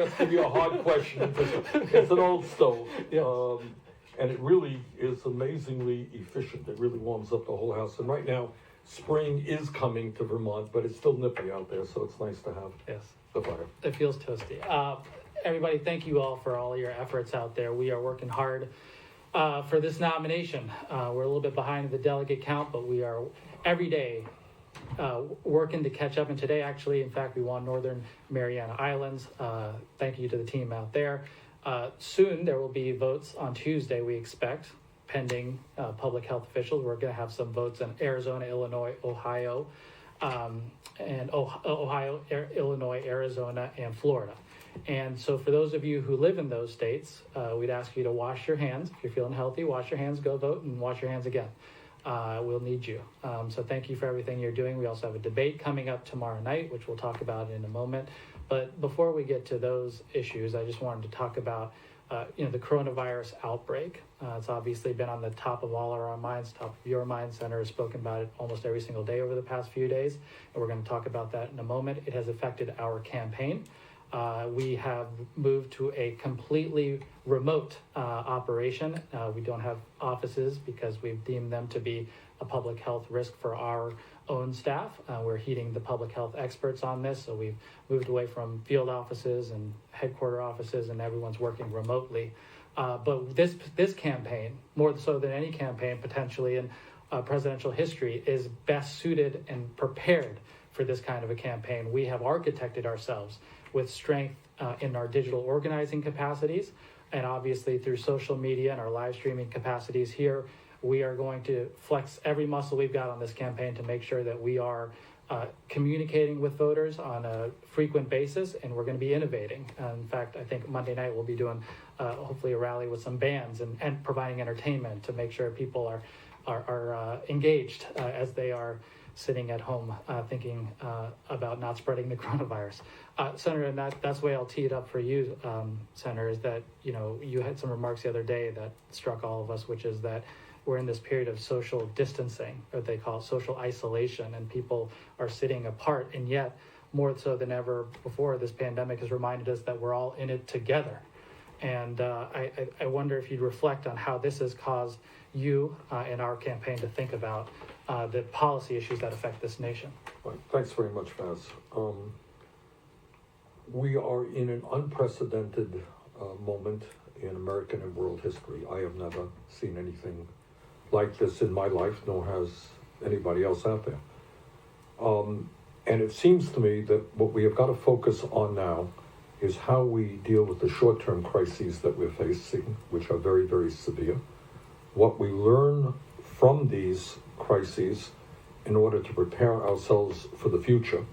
That's going to be a hard question because it's an old stove. Yes. And it really is amazingly efficient. It really warms up the whole house. And right now, spring is coming to Vermont, but it's still nippy out there, so it's nice to have Yes. the fire. It feels toasty. Everybody, thank you all for all your efforts out there. We are working hard for this nomination. We're a little bit behind the delegate count, but we are every day working to catch up. And today, actually, in fact, we won Northern Mariana Islands. Thank you to the team out there. Soon, there will be votes on Tuesday, we expect, pending public health officials. We're going to have some votes in Arizona, Illinois, Ohio, Illinois, Arizona, and Florida. And so for those of you who live in those states, we'd ask you to wash your hands. If you're feeling healthy, wash your hands, go vote, and wash your hands again. We'll need you. So thank you for everything you're doing. We also have a debate coming up tomorrow night, which we'll talk about in a moment. But before we get to those issues, I just wanted to talk about the coronavirus outbreak. It's obviously been on the top of all our minds, top of your mind. Senator has spoken about it almost every single day over the past few days, and we're going to talk about that in a moment. It has affected our campaign. We have moved to a completely remote operation. We don't have offices because we've deemed them to be a public health risk for our own staff. We're heeding the public health experts on this, so we've moved away from field offices and headquarter offices, and everyone's working remotely. But this campaign, more so than any campaign potentially in presidential history, is best suited and prepared for this kind of a campaign. We have architected ourselves with strength in our digital organizing capacities, and obviously through social media and our live streaming capacities here. We are going to flex every muscle we've got on this campaign to make sure that we are communicating with voters on a frequent basis, and we're going to be innovating. In fact, I think Monday night we'll be doing hopefully a rally with some bands and providing entertainment to make sure people are engaged as they are sitting at home thinking about not spreading the coronavirus. Senator, and that's the way I'll tee it up for you, Senator, is that, you had some remarks the other day that struck all of us, which is that we're in this period of social distancing, or they call it social isolation, and people are sitting apart, and yet, more so than ever before, this pandemic has reminded us that we're all in it together. And I wonder if you'd reflect on how this has caused you in our campaign to think about the policy issues that affect this nation. Right. Thanks very much, Faz. We are in an unprecedented moment in American and world history. I have never seen anything like this in my life, nor has anybody else out there. And it seems to me that what we have got to focus on now is how we deal with the short-term crises that we're facing, which are very, very severe. What we learn from these crises in order to prepare ourselves for the future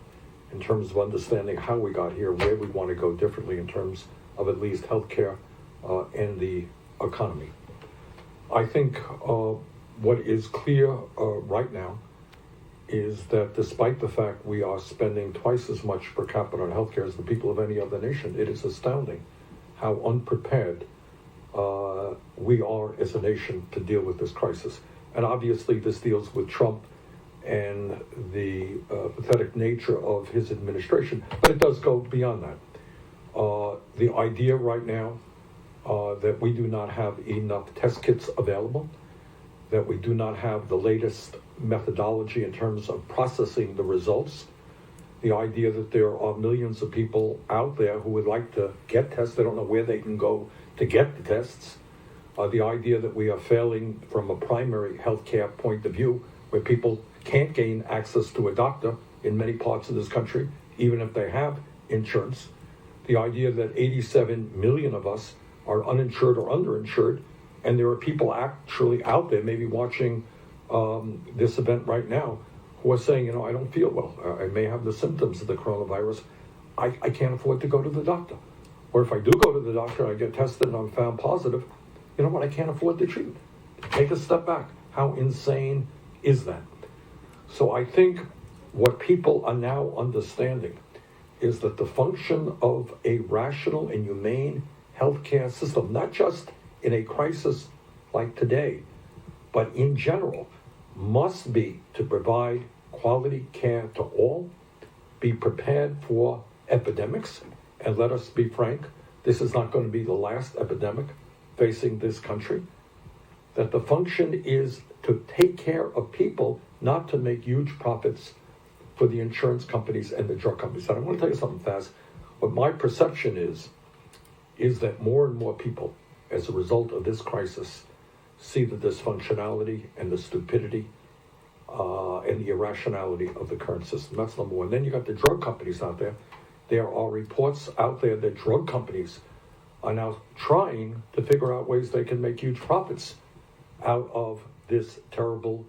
in terms of understanding how we got here, where we want to go differently in terms of at least healthcare and the economy. I think what is clear right now is that despite the fact we are spending twice as much per capita on healthcare as the people of any other nation, it is astounding how unprepared we are as a nation to deal with this crisis. And obviously this deals with Trump and the pathetic nature of his administration, but it does go beyond that. The idea right now that we do not have enough test kits available, that we do not have the latest methodology in terms of processing the results, the idea that there are millions of people out there who would like to get tests, they don't know where they can go to get the tests, the idea that we are failing from a primary healthcare point of view, where people can't gain access to a doctor in many parts of this country, even if they have insurance, the idea that 87 million of us are uninsured or underinsured, and there are people actually out there maybe watching this event right now who are saying, I don't feel well. I may have the symptoms of the coronavirus. I can't afford to go to the doctor. Or if I do go to the doctor and I get tested and I'm found positive, you know what? I can't afford the treatment. Take a step back. How insane is that? So I think what people are now understanding is that the function of a rational and humane healthcare system, not just in a crisis like today, but in general, must be to provide quality care to all, be prepared for epidemics, And let us be frank, this is not going to be the last epidemic facing this country. That the function is to take care of people, not to make huge profits for the insurance companies and the drug companies. And I want to tell you something, Faz. What my perception is that more and more people, as a result of this crisis, see the dysfunctionality and the stupidity and the irrationality of the current system. That's number one. Then you got the drug companies out there. There are reports out there that drug companies are now trying to figure out ways they can make huge profits out of this terrible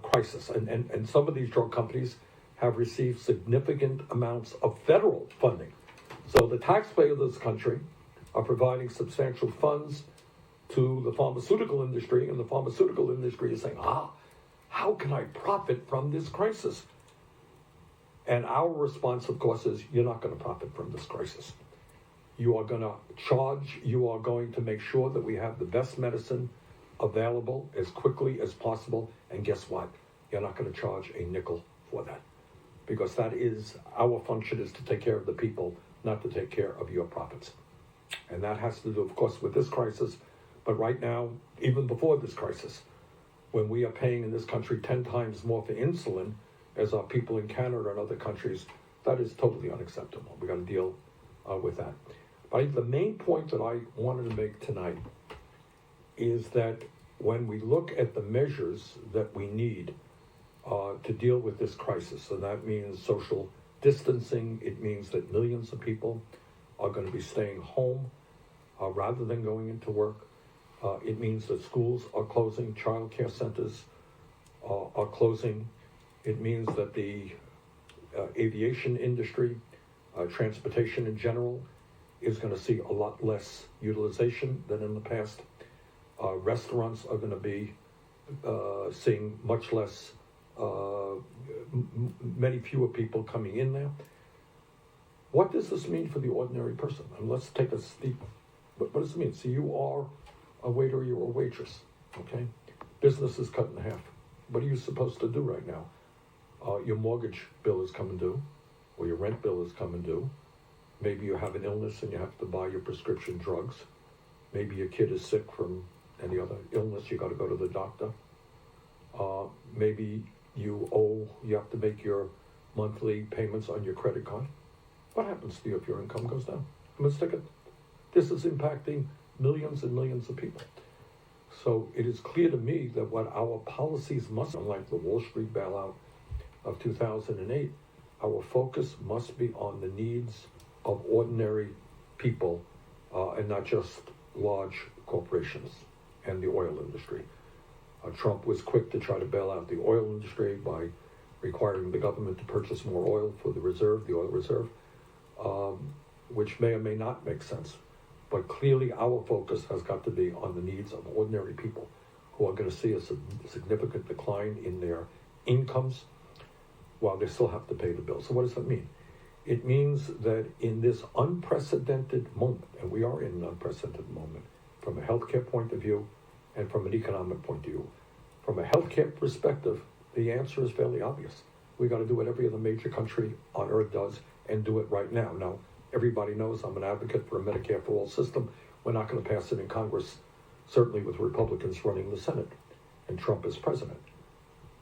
crisis. And some of these drug companies have received significant amounts of federal funding. So the taxpayers of this country are providing substantial funds to the pharmaceutical industry, and the pharmaceutical industry is saying, how can I profit from this crisis? And our response, of course, is you're not going to profit from this crisis. You are going to charge, you are going to make sure that we have the best medicine available as quickly as possible. And guess what? You're not going to charge a nickel for that. Because that is, our function is to take care of the people, not to take care of your profits. And that has to do, of course, with this crisis. But right now, even before this crisis, when we are paying in this country 10 times more for insulin as our people in Canada and other countries, that is totally unacceptable. We got to deal with that. But I think the main point that I wanted to make tonight is that when we look at the measures that we need to deal with this crisis, so that means social distancing, it means that millions of people are going to be staying home rather than going into work. It means that schools are closing, child care centers are closing. It means that the aviation industry, transportation in general, is going to see a lot less utilization than in the past. Restaurants are going to be seeing much less, many fewer people coming in there. What does this mean for the ordinary person? And let's take a steep, what does it mean? So you are a waiter, you're a waitress, okay? Business is cut in half. What are you supposed to do right now? Your mortgage bill is coming due, or your rent bill is coming due. Maybe you have an illness and you have to buy your prescription drugs. Maybe your kid is sick from any other illness, you got to go to the doctor. Maybe you have to make your monthly payments on your credit card. What happens to you if your income goes down? Let's take it. This is impacting millions and millions of people. So it is clear to me that what our policies must, unlike the Wall Street bailout of 2008, our focus must be on the needs of ordinary people and not just large corporations and the oil industry. Trump was quick to try to bail out the oil industry by requiring the government to purchase more oil for the oil reserve, which may or may not make sense. But clearly our focus has got to be on the needs of ordinary people who are going to see a significant decline in their incomes while they still have to pay the bill. So what does that mean? It means that in this unprecedented moment, and we are in an unprecedented moment from a healthcare point of view and from an economic point of view. From a healthcare perspective, the answer is fairly obvious. We got to do what every other major country on earth does and do it right now. Now, everybody knows I'm an advocate for a Medicare for all system. We're not going to pass it in Congress, certainly with Republicans running the Senate and Trump as president.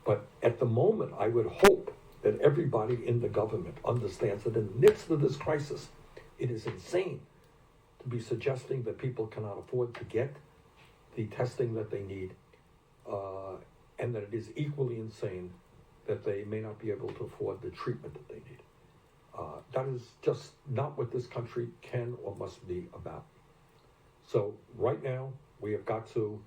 But at the moment, I would hope that everybody in the government understands that in the midst of this crisis, it is insane to be suggesting that people cannot afford to get the testing that they need, and that it is equally insane that they may not be able to afford the treatment that they need. That is just not what this country can or must be about. So right now, we have got to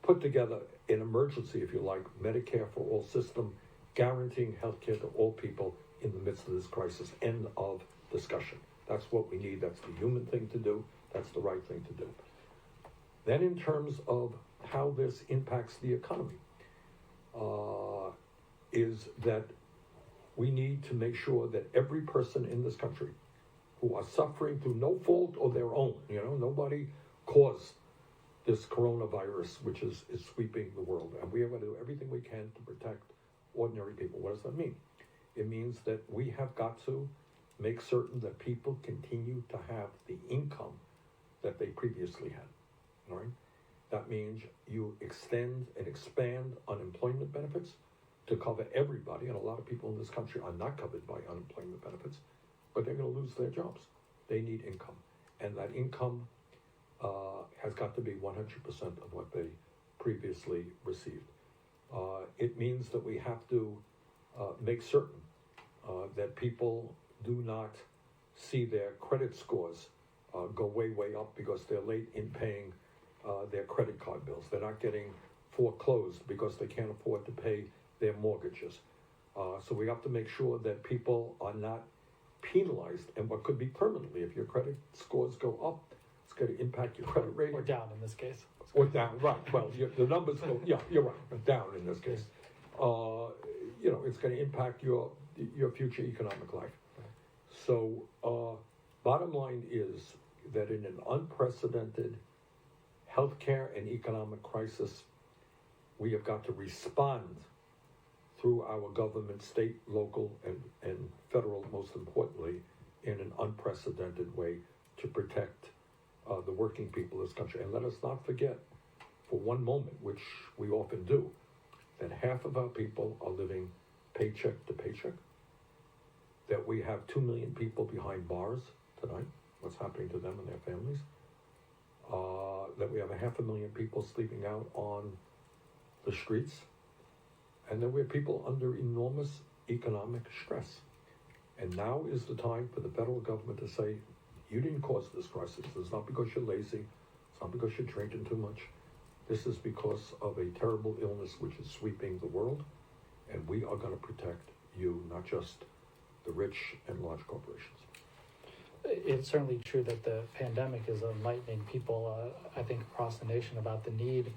put together an emergency, if you like, Medicare for all system, guaranteeing health care to all people in the midst of this crisis. End of discussion. That's what we need. That's the human thing to do. That's the right thing to do. Then in terms of how this impacts the economy, is that we need to make sure that every person in this country who are suffering through no fault of their own, nobody caused this coronavirus, which is sweeping the world. And we are going to do everything we can to protect ordinary people. What does that mean? It means that we have got to make certain that people continue to have the income that they previously had. All right? That means you extend and expand unemployment benefits to cover everybody, and a lot of people in this country are not covered by unemployment benefits, but they're going to lose their jobs. They need income, and that income has got to be 100% of what they previously received. It means that we have to make certain that people do not see their credit scores go way up because they're late in paying their credit card bills. They're not getting foreclosed because they can't afford to pay their mortgages. So we have to make sure that people are not penalized, and what could be permanently. If your credit scores go up, it's going to impact your credit rating. Or down in this case. Or down, right. Well, the numbers go, yeah, you're right, down in this case. It's going to impact your future economic life. So bottom line is that in an unprecedented healthcare and economic crisis, we have got to respond through our government, state, local, and federal, most importantly, in an unprecedented way to protect the working people of this country. And let us not forget, for one moment, which we often do, that half of our people are living paycheck to paycheck, that we have 2 million people behind bars tonight, what's happening to them and their families, that we have 500,000 people sleeping out on the streets, and that we have people under enormous economic stress. And now is the time for the federal government to say, you didn't cause this crisis. It's not because you're lazy. It's not because you're drinking too much. This is because of a terrible illness which is sweeping the world, and we are going to protect you, not just the rich and large corporations. It's certainly true that the pandemic is enlightening people, I think, across the nation about the need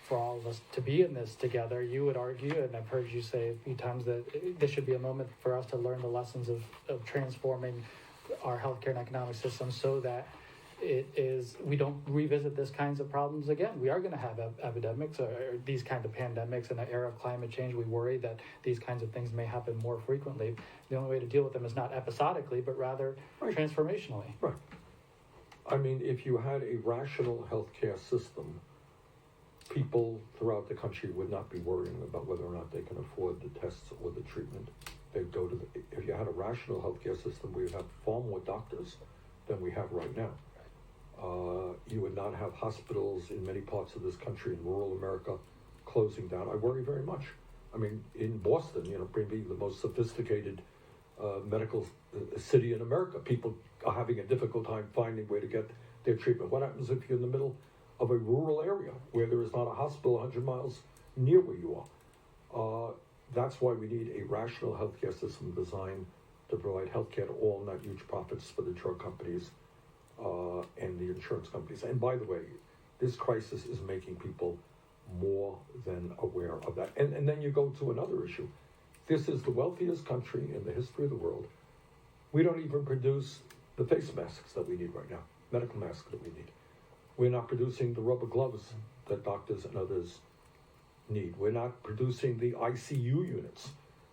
for all of us to be in this together. You would argue, and I've heard you say a few times, that this should be a moment for us to learn the lessons of transforming our healthcare and economic system so that we don't revisit these kinds of problems again. We are going to have epidemics or these kinds of pandemics in an era of climate change. We worry that these kinds of things may happen more frequently. The only way to deal with them is not episodically, but rather transformationally. Right. I mean, if you had a rational healthcare system, people throughout the country would not be worrying about whether or not they can afford the tests or the treatment. They'd go to if you had a rational healthcare system, we would have far more doctors than we have right now. You would not have hospitals in many parts of this country, in rural America, closing down. I worry very much. I mean, in Boston, maybe the most sophisticated medical city in America, people are having a difficult time finding where to get their treatment. What happens if you're in the middle of a rural area where there is not a hospital 100 miles near where you are? That's why we need a rational healthcare system designed to provide healthcare to all, not huge profits for the drug companies and the insurance companies. And by the way, this crisis is making people more than aware of that. And then you go to another issue. This is the wealthiest country in the history of the world. We don't even produce the face masks that we need right now, medical masks that we need. We're not producing the rubber gloves that doctors and others need. We're not producing the ICU units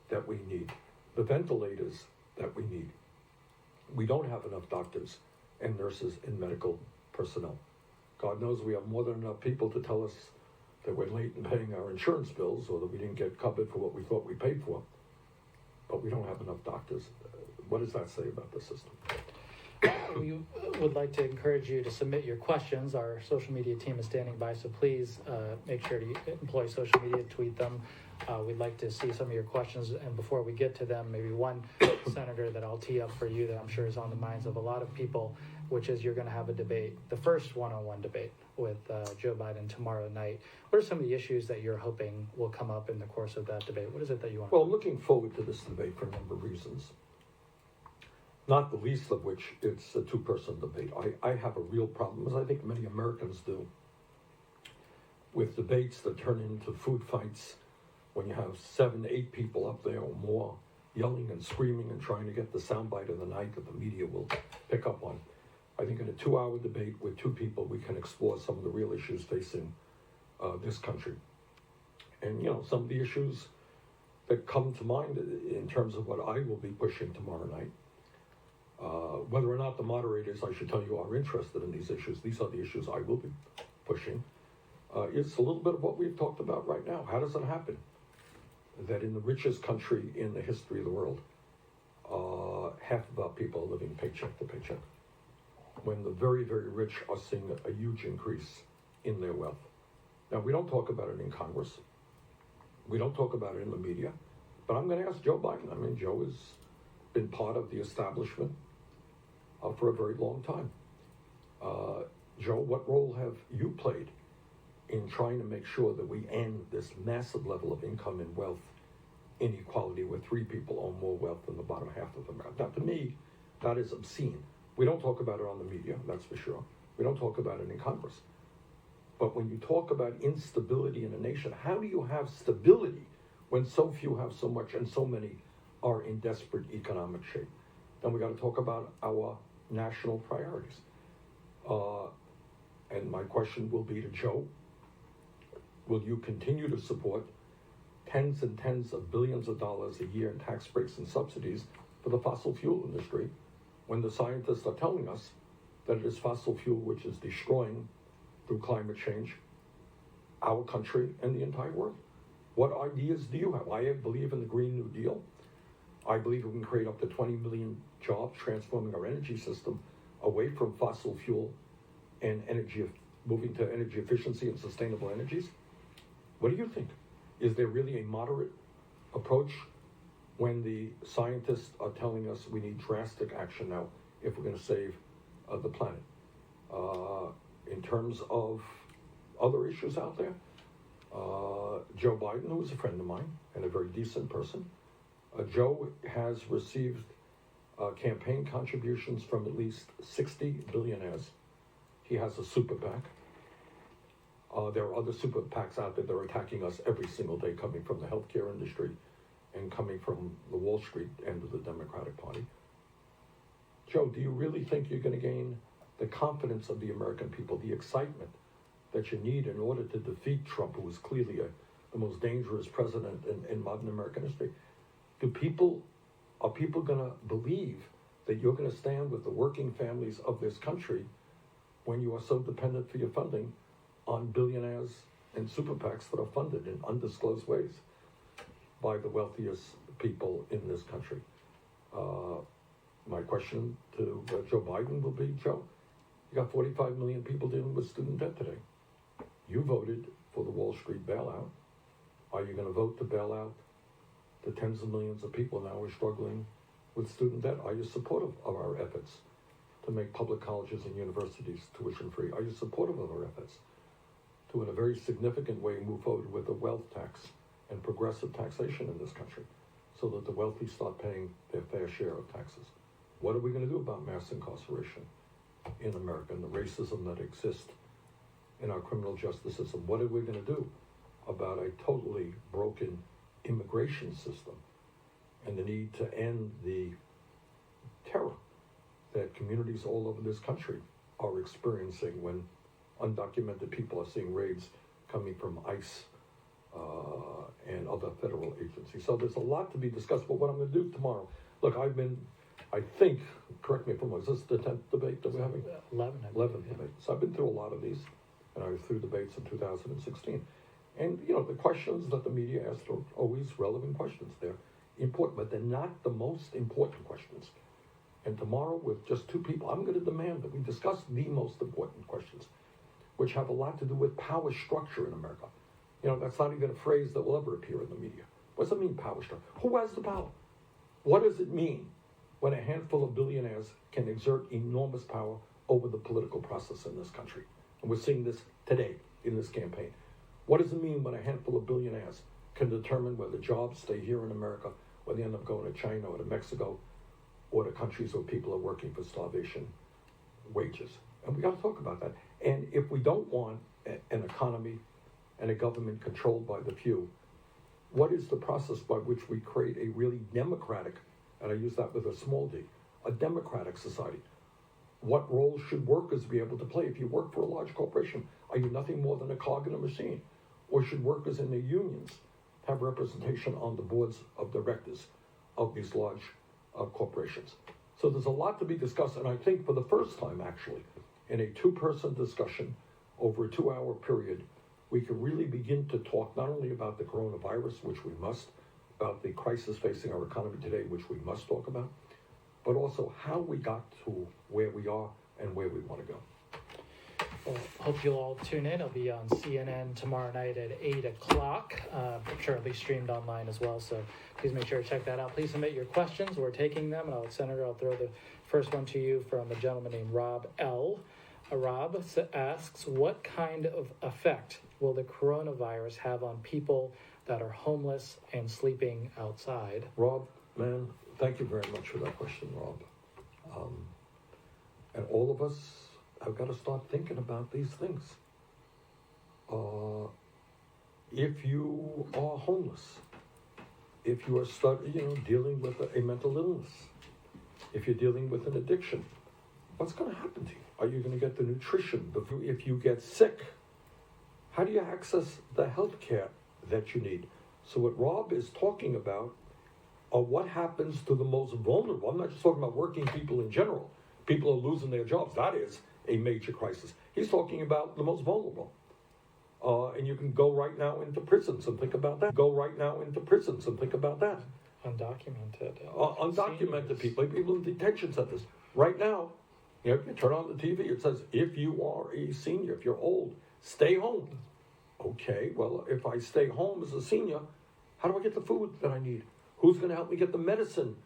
that we need, the ventilators that we need. We don't have enough doctors and nurses and medical personnel. God knows we have more than enough people to tell us that we're late in paying our insurance bills or that we didn't get covered for what we thought we paid for. But we don't have enough doctors. What does that say about the system? We would like to encourage you to submit your questions. Our social media team is standing by, so please make sure to employ social media, tweet them. We'd like to see some of your questions, and before we get to them, maybe one senator that I'll tee up for you that I'm sure is on the minds of a lot of people, which is you're going to have a debate, the first one-on-one debate with Joe Biden tomorrow night. What are some of the issues that you're hoping will come up in the course of that debate? What is it that you want? Well, looking forward to this debate for a number of reasons. Not the least of which it's a two-person debate. I have a real problem, as I think many Americans do, with debates that turn into food fights when you have 7, 8 people up there or more yelling and screaming and trying to get the soundbite of the night that the media will pick up on. I think in a 2-hour debate with 2 people, we can explore some of the real issues facing this country. And, some of the issues that come to mind in terms of what I will be pushing tomorrow night Whether or not the moderators, I should tell you, are interested in these issues, these are the issues I will be pushing. It's a little bit of what we've talked about right now. How does it happen that in the richest country in the history of the world, half of our people are living paycheck to paycheck, when the very, very rich are seeing a huge increase in their wealth? Now, we don't talk about it in Congress. We don't talk about it in the media. But I'm going to ask Joe Biden. I mean, Joe has been part of the establishment for a very long time. Joe, what role have you played in trying to make sure that we end this massive level of income and wealth inequality where 3 people own more wealth than the bottom half of America? Now, to me, that is obscene. We don't talk about it on the media, that's for sure. We don't talk about it in Congress. But when you talk about instability in a nation, how do you have stability when so few have so much and so many are in desperate economic shape? Then we got to talk about our national priorities. And my question will be to Joe, will you continue to support tens and tens of billions of dollars a year in tax breaks and subsidies for the fossil fuel industry when the scientists are telling us that it is fossil fuel which is destroying, through climate change, our country and the entire world? What ideas do you have? I believe in the Green New Deal. I believe we can create up to 20 million jobs transforming our energy system away from fossil fuel and energy, moving to energy efficiency and sustainable energies. What do you think? Is there really a moderate approach when the scientists are telling us we need drastic action now if we're going to save the planet? In terms of other issues out there, Joe Biden, who is a friend of mine and a very decent person, Joe has received campaign contributions from at least 60 billionaires. He has a super PAC. There are other super PACs out there that are attacking us every single day, coming from the healthcare industry and coming from the Wall Street end of the Democratic Party. Joe, do you really think you're going to gain the confidence of the American people, the excitement that you need in order to defeat Trump, who is clearly the most dangerous president in modern American history? Are people going to believe that you're going to stand with the working families of this country when you are so dependent for your funding on billionaires and super PACs that are funded in undisclosed ways by the wealthiest people in this country? My question to Joe Biden will be, Joe, you got 45 million people dealing with student debt today. You voted for the Wall Street bailout. Are you going to vote to bail out the tens of millions of people now who are struggling with student debt? Are you supportive of our efforts to make public colleges and universities tuition free? Are you supportive of our efforts to, in a very significant way, move forward with a wealth tax and progressive taxation in this country so that the wealthy start paying their fair share of taxes? What are we going to do about mass incarceration in America and the racism that exists in our criminal justice system? What are we going to do about a totally broken immigration system and the need to end the terror that communities all over this country are experiencing when undocumented people are seeing raids coming from ICE and other federal agencies? So there's a lot to be discussed, but what I'm going to do tomorrow, look, I think, correct me if I'm wrong, is this the 10th debate that we're having? 11th debate. So I've been through a lot of these, and I was through debates in 2016. And, you know, the questions that the media asks are always relevant questions. They're important, but they're not the most important questions. And tomorrow, with just 2 people, I'm going to demand that we discuss the most important questions, which have a lot to do with power structure in America. You know, that's not even a phrase that will ever appear in the media. What does it mean, power structure? Who has the power? What does it mean when a handful of billionaires can exert enormous power over the political process in this country? And we're seeing this today in this campaign. What does it mean when a handful of billionaires can determine whether jobs stay here in America or they end up going to China or to Mexico or to countries where people are working for starvation wages? And we got to talk about that. And if we don't want an economy and a government controlled by the few, what is the process by which we create a really democratic, and I use that with a small d, a democratic society? What role should workers be able to play? If you work for a large corporation, are you nothing more than a cog in a machine? Or should workers in their unions have representation on the boards of directors of these large corporations? So there's a lot to be discussed, and I think for the first time, actually, in a two-person discussion over a 2-hour period, we can really begin to talk not only about the coronavirus, which we must, about the crisis facing our economy today, which we must talk about, but also how we got to where we are and where we want to go. Well, hope you'll all tune in. I'll be on CNN tomorrow night at 8 o'clock. I'm sure it'll be streamed online as well, so please make sure to check that out. Please submit your questions. We're taking them, and Senator, I'll throw the first one to you from a gentleman named Rob L. Rob asks, what kind of effect will the coronavirus have on people that are homeless and sleeping outside? Rob, man, thank you very much for that question, Rob. And all of us have got to start thinking about these things. If you are homeless, if you are dealing with a mental illness, if you're dealing with an addiction, what's going to happen to you? Are you going to get the nutrition? If you get sick, how do you access the health care that you need? So what Rob is talking about are what happens to the most vulnerable. I'm not just talking about working people in general. People are losing their jobs. That is a major crisis. He's talking about the most vulnerable. And you can go right now into prisons and think about that. Undocumented. Undocumented people in detention centers. Right now, you turn on the TV, it says, if you are a senior, if you're old, stay home. Okay, well, if I stay home as a senior, how do I get the food that I need? Who's going to help me get the medicine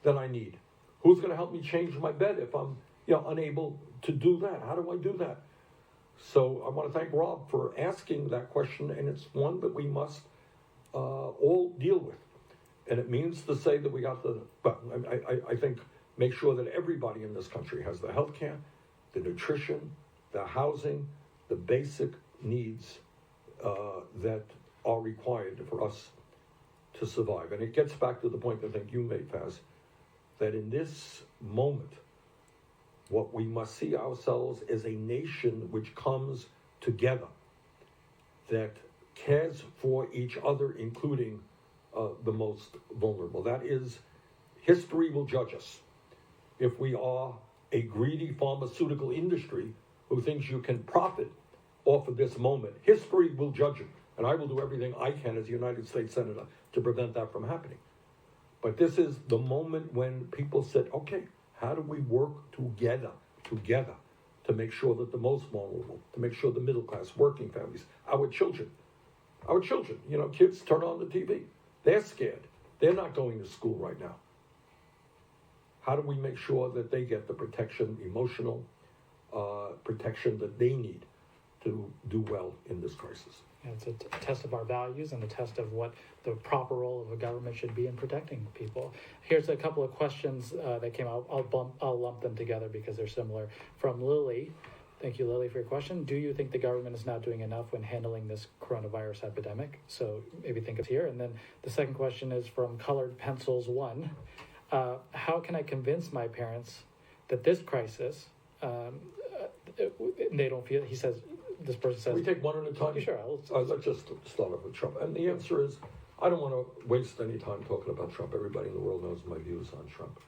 that I need? Who's going to help me change my bed if I'm unable to do that? How do I do that? So I want to thank Rob for asking that question, and it's one that we must all deal with. And it means to say that we got I think, make sure that everybody in this country has the health care, the nutrition, the housing, the basic needs that are required for us to survive. And it gets back to the point I think you made, Faz, that in this moment, what we must see ourselves as a nation which comes together, that cares for each other, including the most vulnerable. That is, history will judge us. If we are a greedy pharmaceutical industry who thinks you can profit off of this moment, history will judge you. And I will do everything I can as a United States Senator to prevent that from happening. But this is the moment when people said, okay, how do we work together to make sure that the most vulnerable, to make sure the middle class, working families, our children, kids turn on the TV. They're scared. They're not going to school right now. How do we make sure that they get the protection, emotional protection that they need to do well in this crisis? It's a test of our values and a test of what the proper role of a government should be in protecting people. Here's a couple of questions that came out. I'll lump them together because they're similar. From Lily. Thank you, Lily, for your question. Do you think the government is not doing enough when handling this coronavirus epidemic? So maybe think it's here. And then the second question is from Colored Pencils 1. How can I convince my parents that this crisis, they don't feel, this person says... We take one at a time? Sure. Let's just start off with Trump. And the answer is, I don't want to waste any time talking about Trump. Everybody in the world knows my views on Trump.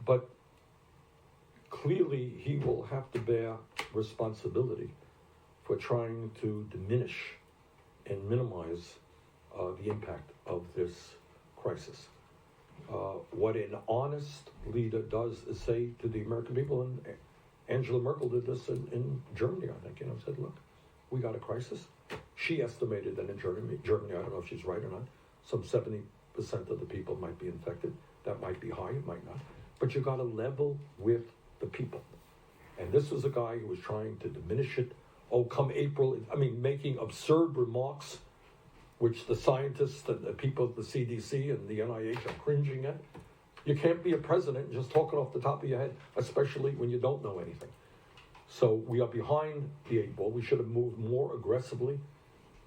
But clearly, he will have to bear responsibility for trying to diminish and minimize the impact of this crisis. What an honest leader does is say to the American people, and Angela Merkel did this in Germany, I think, said, look, we got a crisis. She estimated that in Germany, I don't know if she's right or not, some 70% of the people might be infected. That might be high, it might not. But you got to level with the people. And this was a guy who was trying to diminish it. Oh, come April, making absurd remarks, which the scientists and the people at the CDC and the NIH are cringing at. You can't be a president and just talk it off the top of your head, especially when you don't know anything. So we are behind the 8 ball. We should have moved more aggressively.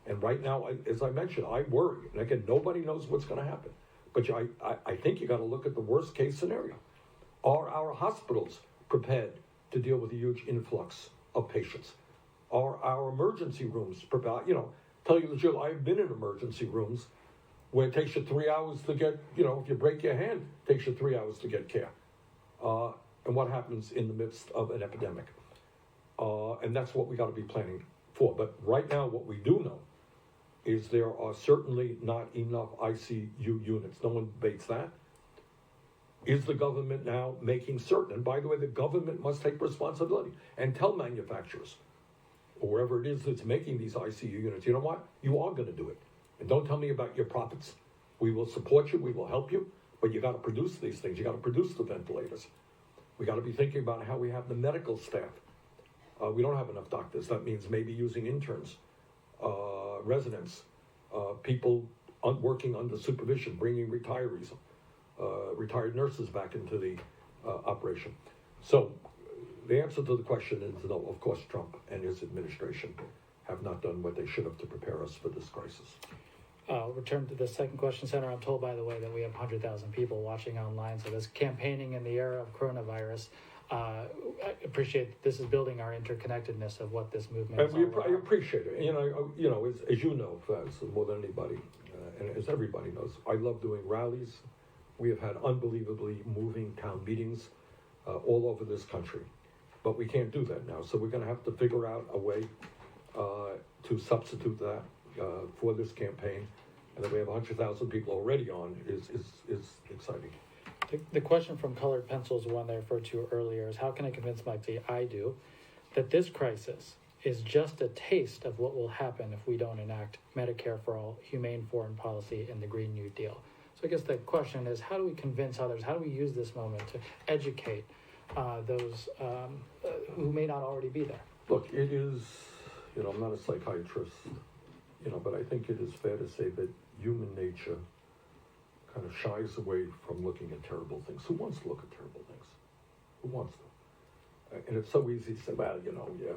And right now, as I mentioned, I worry. And again, nobody knows what's going to happen. But I think you got to look at the worst case scenario. Are our hospitals prepared to deal with a huge influx of patients? Are our emergency rooms prepared? Tell you the truth, I've been in emergency rooms where it takes you 3 hours to get, if you break your hand, it takes you 3 hours to get care. And what happens in the midst of an epidemic. And that's what we got to be planning for. But right now, what we do know is there are certainly not enough ICU units. No one debates that. Is the government now making certain? And by the way, the government must take responsibility and tell manufacturers, or wherever it is that's making these ICU units, you know what? You are going to do it. And don't tell me about your profits. We will support you. We will help you. But you got to produce these things. You got to produce the ventilators. We got to be thinking about how we have the medical staff. We don't have enough doctors. That means maybe using interns, residents, people working under supervision, bringing retirees, retired nurses back into the operation. So the answer to the question is no. Of course, Trump and his administration have not done what they should have to prepare us for this crisis. I'll return to the second question, Senator. I'm told, by the way, that we have 100,000 people watching online. So this campaigning in the era of coronavirus, I appreciate that this is building our interconnectedness of what this movement is all about. I appreciate it. As you know, Faz, more than anybody, and as everybody knows, I love doing rallies. We have had unbelievably moving town meetings all over this country. But we can't do that now. So we're going to have to figure out a way to substitute that for this campaign. And that we have 100,000 people already on is exciting. The question from Colored Pencils, one I referred to earlier, is how can I convince I do, that this crisis is just a taste of what will happen if we don't enact Medicare for all, humane foreign policy, and the Green New Deal. So I guess the question is, how do we convince others? How do we use this moment to educate those who may not already be there? Look, it is, I'm not a psychiatrist, but I think it is fair to say that human nature kind of shies away from looking at terrible things. Who wants to look at terrible things? Who wants to? And it's so easy to say, well,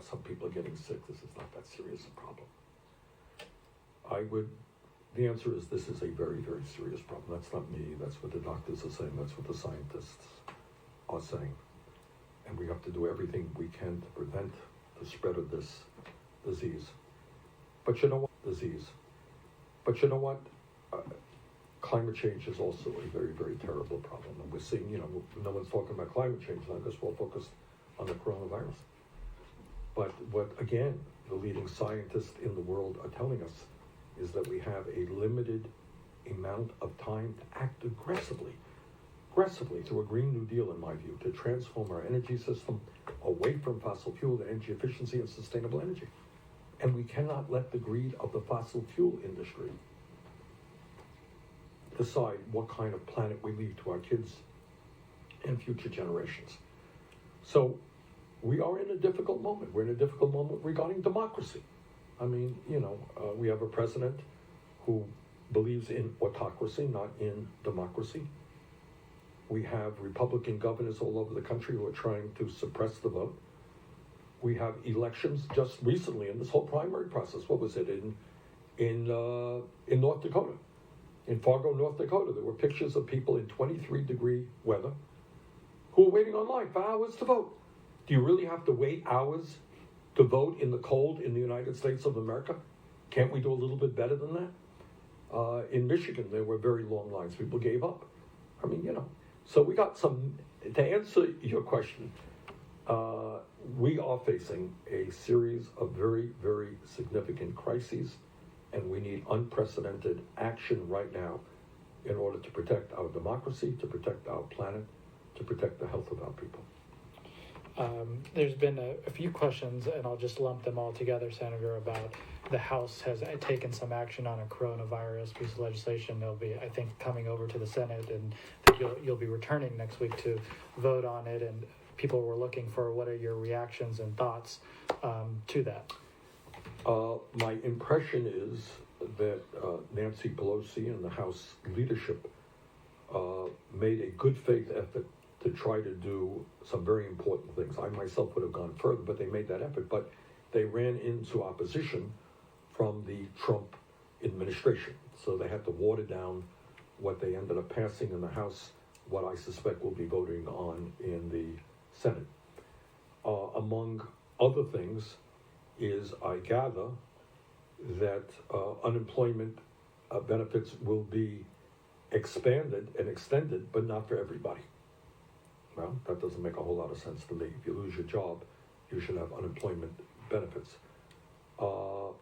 some people are getting sick. This is not that serious a problem. The answer is this is a very, very serious problem. That's not me. That's what the doctors are saying. That's what the scientists are saying. And we have to do everything we can to prevent the spread of this disease. But you know what? Climate change is also a very, very terrible problem. And we're seeing, no one's talking about climate change. I guess we're focused on the coronavirus. But what, again, the leading scientists in the world are telling us is that we have a limited amount of time to act aggressively through a Green New Deal, in my view, to transform our energy system away from fossil fuel to energy efficiency and sustainable energy. And we cannot let the greed of the fossil fuel industry decide what kind of planet we leave to our kids and future generations. So we are in a difficult moment. We're in a difficult moment regarding democracy. I mean, we have a president who believes in autocracy, not in democracy. We have Republican governors all over the country who are trying to suppress the vote. We have elections just recently in this whole primary process. What was it in North Dakota? In Fargo, North Dakota, there were pictures of people in 23-degree weather who were waiting online for hours to vote. Do you really have to wait hours to vote in the cold in the United States of America? Can't we do a little bit better than that? In Michigan, there were very long lines. People gave up. I mean, So we got some, to answer your question, we are facing a series of very, very significant crises, and we need unprecedented action right now in order to protect our democracy, to protect our planet, to protect the health of our people. There's been a few questions, and I'll just lump them all together, Senator, about the House has taken some action on a coronavirus piece of legislation. They'll be, I think, coming over to the Senate, and you'll be returning next week to vote on it. And people were looking for what are your reactions and thoughts to that? My impression is that Nancy Pelosi and the House leadership made a good faith effort to try to do some very important things. I myself would have gone further, but they made that effort. But they ran into opposition from the Trump administration. So they had to water down what they ended up passing in the House, what I suspect will be voting on in the Senate. Among other things is, I gather, that unemployment benefits will be expanded and extended, but not for everybody. Well, that doesn't make a whole lot of sense to me. If you lose your job, you should have unemployment benefits.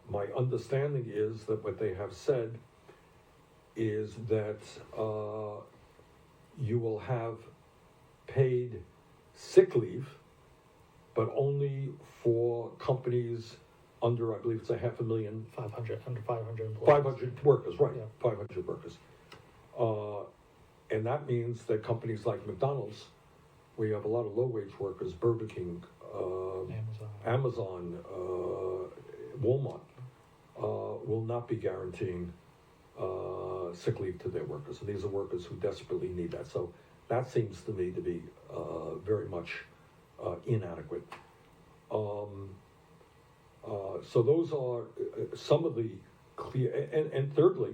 My understanding is that what they have said is that you will have paid sick leave, but only for companies under, I believe it's 500,000. 500, under 500 employees. 500 workers, right, Yeah. 500 workers. And that means that companies like McDonald's, where you have a lot of low-wage workers, Burger King, Amazon, Walmart, will not be guaranteeing sick leave to their workers. And these are workers who desperately need that. So that seems to me to be very much inadequate. So those are some of the clear, and thirdly,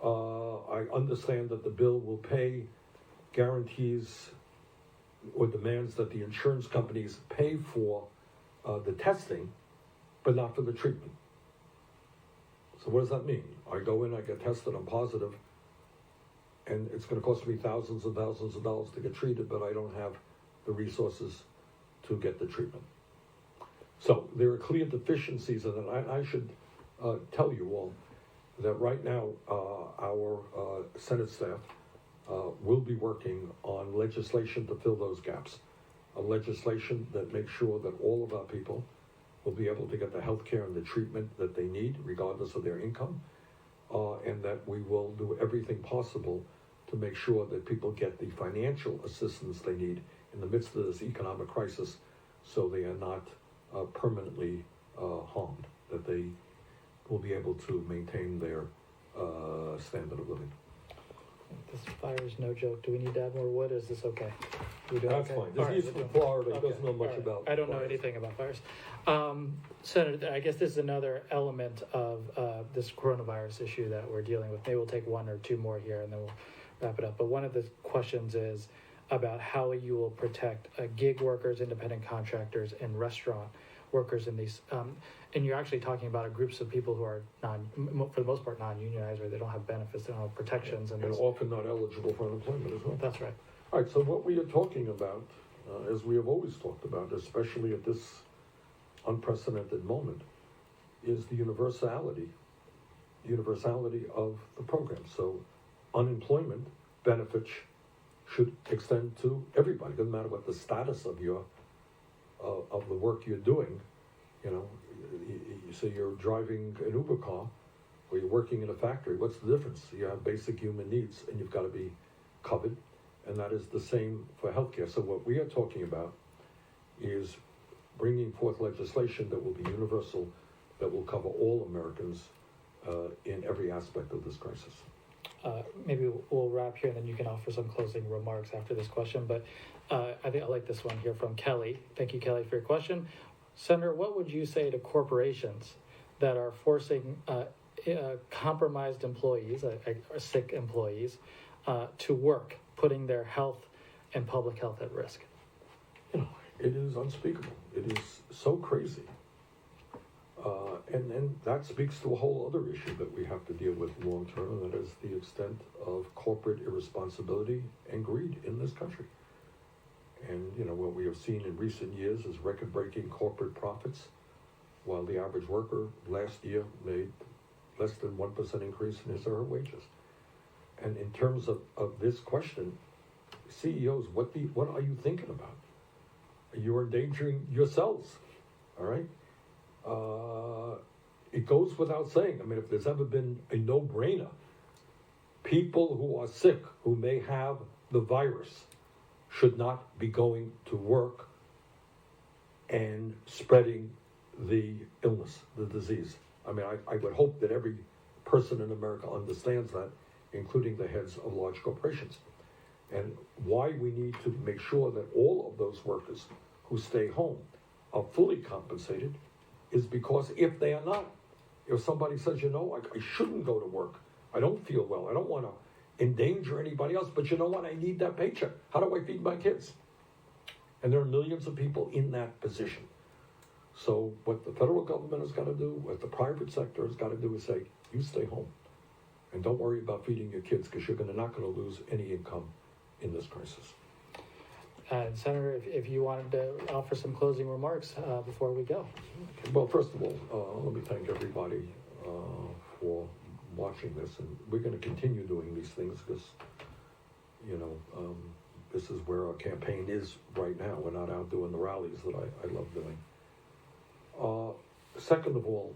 I understand that the bill will pay guarantees or demands that the insurance companies pay for the testing, but not for the treatment. So what does that mean? I go in, I get tested, I'm positive, and it's going to cost me thousands and thousands of dollars to get treated, but I don't have the resources to get the treatment. So there are clear deficiencies, and I should tell you all that right now our Senate staff will be working on legislation to fill those gaps, a legislation that makes sure that all of our people will be able to get the health care and the treatment that they need, regardless of their income, and that we will do everything possible to make sure that people get the financial assistance they need in the midst of this economic crisis, so they are not permanently harmed, that they will be able to maintain their standard of living. This fire is no joke. Do we need to add more wood, or is this okay? We do That's okay? fine. This is from Florida. He doesn't know much All right. about I don't know fires. anything about fires. Senator, I guess this is another element of this coronavirus issue that we're dealing with. Maybe we'll take one or two more here, and then we'll wrap it up. But one of the questions is about how you will protect gig workers, independent contractors, and restaurant workers in these. And you're actually talking about groups of people who are for the most part, non-unionized, or they don't have benefits, they don't have protections, And often not eligible for unemployment as well. That's right. All right, so what we are talking about, as we have always talked about, especially at this unprecedented moment, is the universality of the program. So unemployment benefits should extend to everybody. It doesn't matter what the status of your of the work you're doing. You know, you say you're driving an Uber car or you're working in a factory. What's the difference? You have basic human needs and you've got to be covered. And that is the same for healthcare. So what we are talking about is bringing forth legislation that will be universal, that will cover all Americans in every aspect of this crisis. Maybe we'll wrap here, and then you can offer some closing remarks after this question. But I think I like this one here from Kelly. Thank you, Kelly, for your question. Senator, what would you say to corporations that are forcing compromised employees, or sick employees, to work, putting their health and public health at risk? You know, it is unspeakable. It is so crazy. And that speaks to a whole other issue that we have to deal with long term, and that is the extent of corporate irresponsibility and greed in this country. And, you know, what we have seen in recent years is record-breaking corporate profits, while the average worker last year made less than 1% increase in his or her wages. And in terms of this question, CEOs, what are you thinking about? You're endangering yourselves, all right? It goes without saying. I mean, if there's ever been a no-brainer, people who are sick, who may have the virus, should not be going to work and spreading the illness, the disease. I mean, I would hope that every person in America understands that, including the heads of large corporations. And why we need to make sure that all of those workers who stay home are fully compensated is because if they are not, if somebody says, you know, I shouldn't go to work, I don't feel well, I don't want to endanger anybody else, but you know what, I need that paycheck. How do I feed my kids? And there are millions of people in that position. So what the federal government has got to do, what the private sector has got to do is say, you stay home. And don't worry about feeding your kids, because you're not going to lose any income in this crisis. Senator, if you wanted to offer some closing remarks before we go. Well, first of all, let me thank everybody for watching this, and we're going to continue doing these things because, this is where our campaign is right now. We're not out doing the rallies that I love doing. Second of all,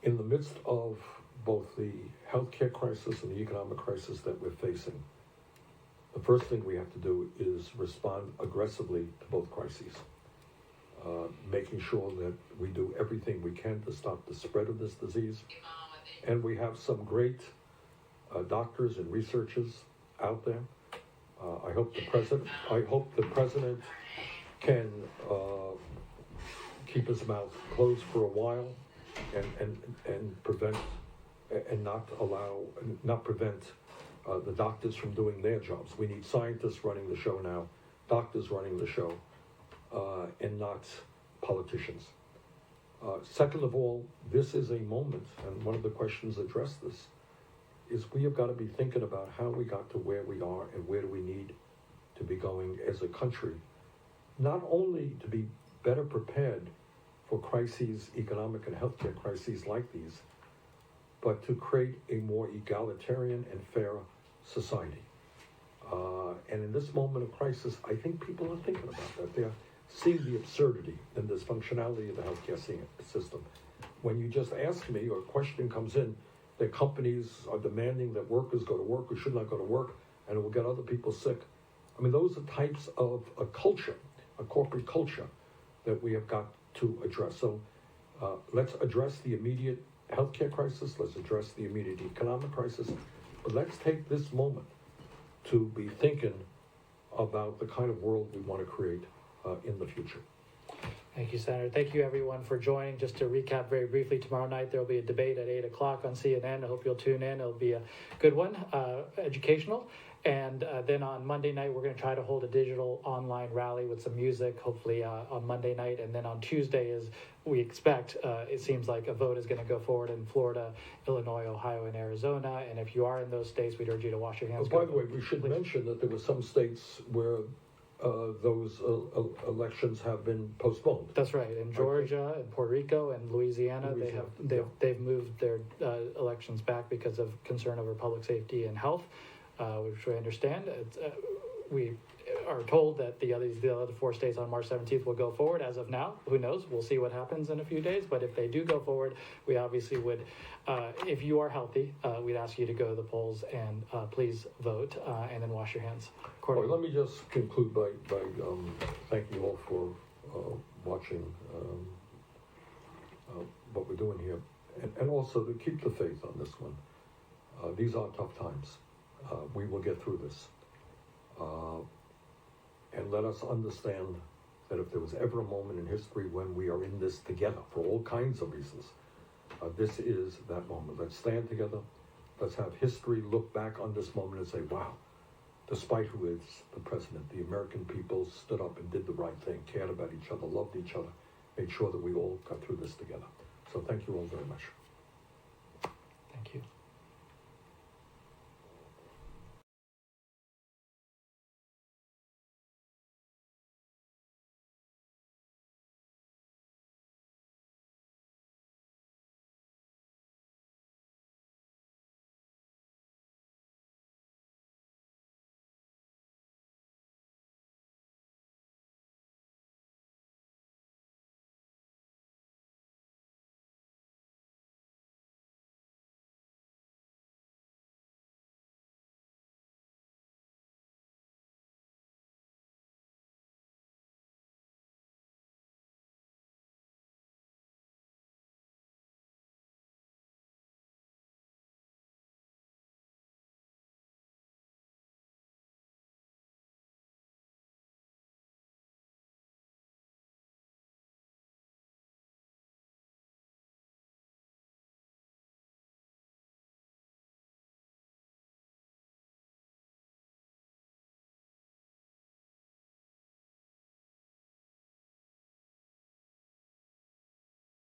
in the midst of both the healthcare crisis and the economic crisis that we're facing, the first thing we have to do is respond aggressively to both crises, making sure that we do everything we can to stop the spread of this disease. And we have some great doctors and researchers out there. I hope the president can keep his mouth closed for a while and prevent and not prevent the doctors from doing their jobs. We need scientists running the show now, doctors running the show, and not politicians. Second of all, this is a moment, and one of the questions addressed this, is we have got to be thinking about how we got to where we are and where do we need to be going as a country, not only to be better prepared for crises, economic and healthcare crises like these, but to create a more egalitarian and fair society. And in this moment of crisis, I think people are thinking about that. They're seeing the absurdity and dysfunctionality of the healthcare system. When you just ask me, or a question comes in, that companies are demanding that workers go to work or should not go to work, and it will get other people sick. I mean, those are types of a culture, a corporate culture, that we have got to address. So let's address the immediate healthcare crisis, let's address the immediate economic crisis, but let's take this moment to be thinking about the kind of world we want to create in the future. Thank you, Senator. Thank you, everyone, for joining. Just to recap very briefly, tomorrow night there will be a debate at 8 o'clock on CNN. I hope you'll tune in. It'll be a good one, educational. And then on Monday night, we're going to try to hold a digital online rally with some music, hopefully on Monday night. And then on Tuesday, as we expect, it seems like a vote is going to go forward in Florida, Illinois, Ohio, and Arizona. And if you are in those states, we'd urge you to wash your hands. By the way, we should mention that there were some states where those elections have been postponed. That's right. In Georgia and Puerto Rico and Louisiana, they've moved their elections back because of concern over public safety and health, which we understand. We are told that the other 4 states on March 17th will go forward. As of now, who knows? We'll see what happens in a few days. But if they do go forward, we obviously would, if you are healthy, we'd ask you to go to the polls and please vote and then wash your hands. Well, let me just conclude by thanking you all for watching what we're doing here, and also to keep the faith on this one. These are tough times. We will get through this. And let us understand that if there was ever a moment in history when we are in this together for all kinds of reasons, this is that moment. Let's stand together. Let's have history look back on this moment and say, wow, despite who is the president, the American people stood up and did the right thing, cared about each other, loved each other, made sure that we all got through this together. So thank you all very much. Thank you.